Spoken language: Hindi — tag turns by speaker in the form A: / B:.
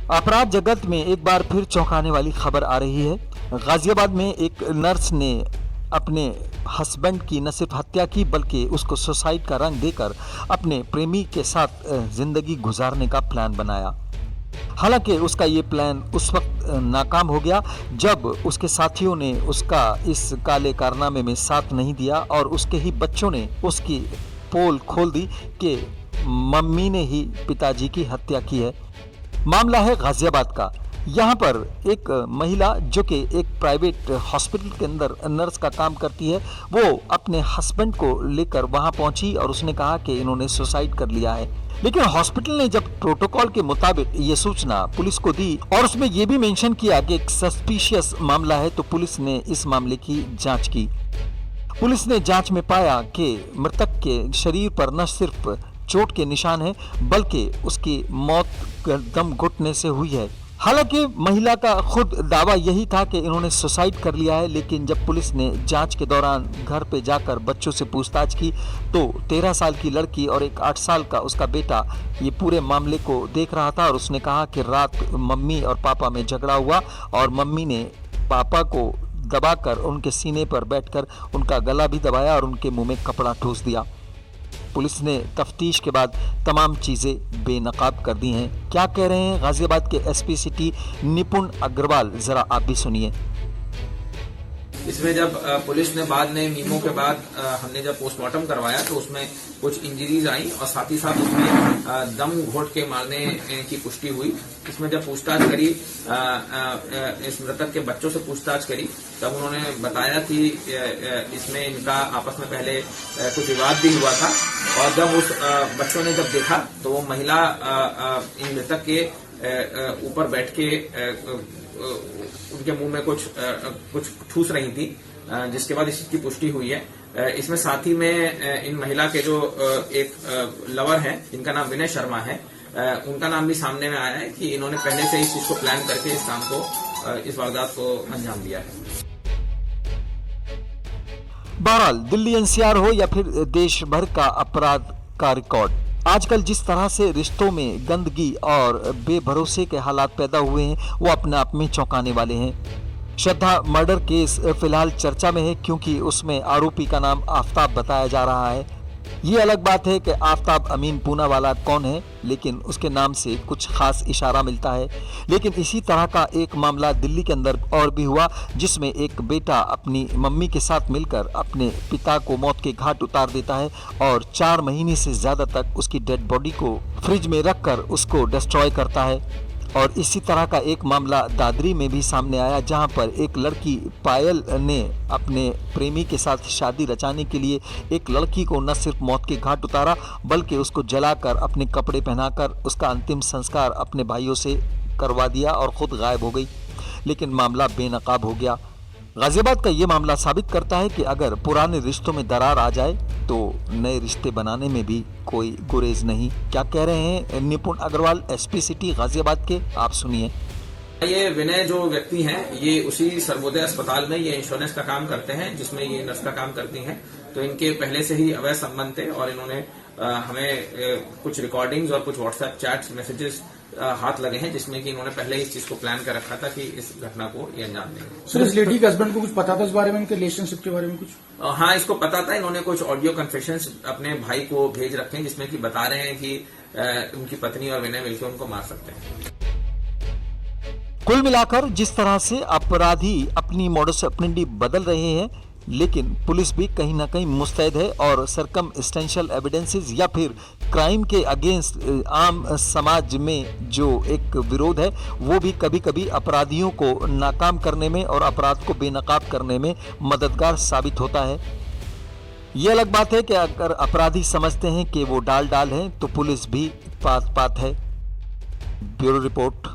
A: अपराध जगत में एक बार फिर चौंकाने वाली खबर आ रही है। गाजियाबाद में एक नर्स ने अपने हस्बैंड की न सिर्फ हत्या की बल्कि उसको सुसाइड का रंग देकर अपने प्रेमी के साथ जिंदगी गुजारने का प्लान बनाया। हालांकि उसका ये प्लान उस वक्त नाकाम हो गया जब उसके साथियों ने उसका इस काले कारनामे में साथ नहीं दिया और उसके ही बच्चों ने उसकी पोल खोल दी कि मम्मी ने ही पिताजी की हत्या की है। मामला है गाजियाबाद का। यहाँ पर एक महिला जो कि एक प्राइवेट हॉस्पिटल के अंदर नर्स का काम करती है, वो अपने हस्बैंड को लेकर वहाँ पहुँची और उसने कहा कि इन्होंने सुसाइड कर लिया है। लेकिन हॉस्पिटल ने जब प्रोटोकॉल के मुताबिक ये सूचना पुलिस को दी और उसमें ये भी मेंशन किया कि एक सस्पिशियस मामला है, तो पुलिस ने इस मामले की जाँच की। पुलिस ने जाँच में पाया कि मृतक के शरीर पर न सिर्फ चोट के निशान है बल्कि उसकी मौत दम घुटने से हुई है। हालांकि महिला का खुद दावा यही था कि इन्होंने सुसाइड कर लिया है, लेकिन जब पुलिस ने जांच के दौरान घर पे जाकर बच्चों से पूछताछ की तो 13 साल की लड़की और एक 8 साल का उसका बेटा ये पूरे मामले को देख रहा था और उसने कहा कि रात मम्मी और पापा में झगड़ा हुआ और मम्मी ने पापा को दबाकर उनके सीने पर बैठकर उनका गला भी दबाया और उनके मुंह में कपड़ा ठूस दिया। पुलिस ने तफ्तीश के बाद तमाम चीज़ें बेनकाब कर दी हैं। क्या कह रहे हैं गाजियाबाद के एसपी सिटी निपुण अग्रवाल, जरा आप भी सुनिए।
B: इसमें जब पुलिस ने बाद में मीमो के बाद हमने जब पोस्टमार्टम करवाया तो उसमें कुछ इंजरीज आई और साथ ही साथ उसमें दम घोट के मारने की पुष्टि हुई। इसमें जब पूछताछ करी, इस मृतक के बच्चों से पूछताछ करी, तब उन्होंने बताया कि इसमें इनका आपस में पहले कुछ विवाद भी हुआ था और जब उस बच्चों ने जब देखा तो वो महिला इन मृतक के ऊपर बैठ के उनके मुंह में कुछ ठूस रही थी, जिसके बाद इस चीज की पुष्टि हुई है। इसमें साथ ही में इन महिला के जो एक लवर हैं जिनका नाम विनय शर्मा है, उनका नाम भी सामने में आया है कि इन्होंने पहले से इस चीज को प्लान करके इस काम को, इस वारदात को अंजाम दिया है।
A: बहरहाल दिल्ली एनसीआर हो या फिर देश भर का अपराध का रिकॉर्ड, आजकल जिस तरह से रिश्तों में गंदगी और बेभरोसे के हालात पैदा हुए हैं वो अपने आप में चौंकाने वाले हैं। श्रद्धा मर्डर केस फिलहाल चर्चा में है क्योंकि उसमें आरोपी का नाम आफताब बताया जा रहा है। ये अलग बात है कि आफताब अमीन पूनावाला कौन है, लेकिन उसके नाम से कुछ खास इशारा मिलता है। लेकिन इसी तरह का एक मामला दिल्ली के अंदर और भी हुआ जिसमें एक बेटा अपनी मम्मी के साथ मिलकर अपने पिता को मौत के घाट उतार देता है और 4 महीने से ज़्यादा तक उसकी डेड बॉडी को फ्रिज में रखकर उसको डिस्ट्रॉय करता है। और इसी तरह का एक मामला दादरी में भी सामने आया जहां पर एक लड़की पायल ने अपने प्रेमी के साथ शादी रचाने के लिए एक लड़की को न सिर्फ मौत के घाट उतारा बल्कि उसको जलाकर अपने कपड़े पहनाकर उसका अंतिम संस्कार अपने भाइयों से करवा दिया और खुद गायब हो गई। लेकिन मामला बेनकाब हो गया। गाजियाबाद का ये मामला साबित करता है कि अगर पुराने रिश्तों में दरार आ जाए तो नए रिश्ते बनाने में भी कोई गुरेज नहीं। क्या कह रहे हैं निपुण अग्रवाल, एसपी सिटी गाजियाबाद के, आप सुनिए।
B: ये विनय जो व्यक्ति हैं ये उसी सर्वोदय अस्पताल में ये इंश्योरेंस का काम करते हैं जिसमें ये नर्स का काम करती हैं। तो इनके पहले से ही अवैध संबंध थे और इन्होंने हमें कुछ रिकॉर्डिंग्स और कुछ व्हाट्सएप चैट्स मैसेजेस हाथ लगे हैं जिसमें कि इन्होंने पहले इस चीज को प्लान कर रखा था कि इस घटना को ये अंजाम देंगे।
C: सर, इस लेडी के हस्बैंड को कुछ पता था इस बारे में, इनके रिलेशनशिप के बारे में कुछ?
B: हाँ, इसको पता था। इन्होंने कुछ ऑडियो कन्फेशंस अपने भाई को भेज रखे हैं जिसमें कि बता रहे हैं कि उनकी पत्नी और विनय मिलकर उनको मार सकते हैं।
A: कुल मिलाकर जिस तरह से अपराधी अपनी मॉडस ऑपरेंडी बदल रहे हैं, लेकिन पुलिस भी कहीं ना कहीं मुस्तैद है और सर्कमस्टेंशियल एविडेंसेस या फिर क्राइम के अगेंस्ट आम समाज में जो एक विरोध है वो भी कभी कभी अपराधियों को नाकाम करने में और अपराध को बेनकाब करने में मददगार साबित होता है। ये अलग बात है कि अगर अपराधी समझते हैं कि वो डाल है तो पुलिस भी पात है। Bureau report.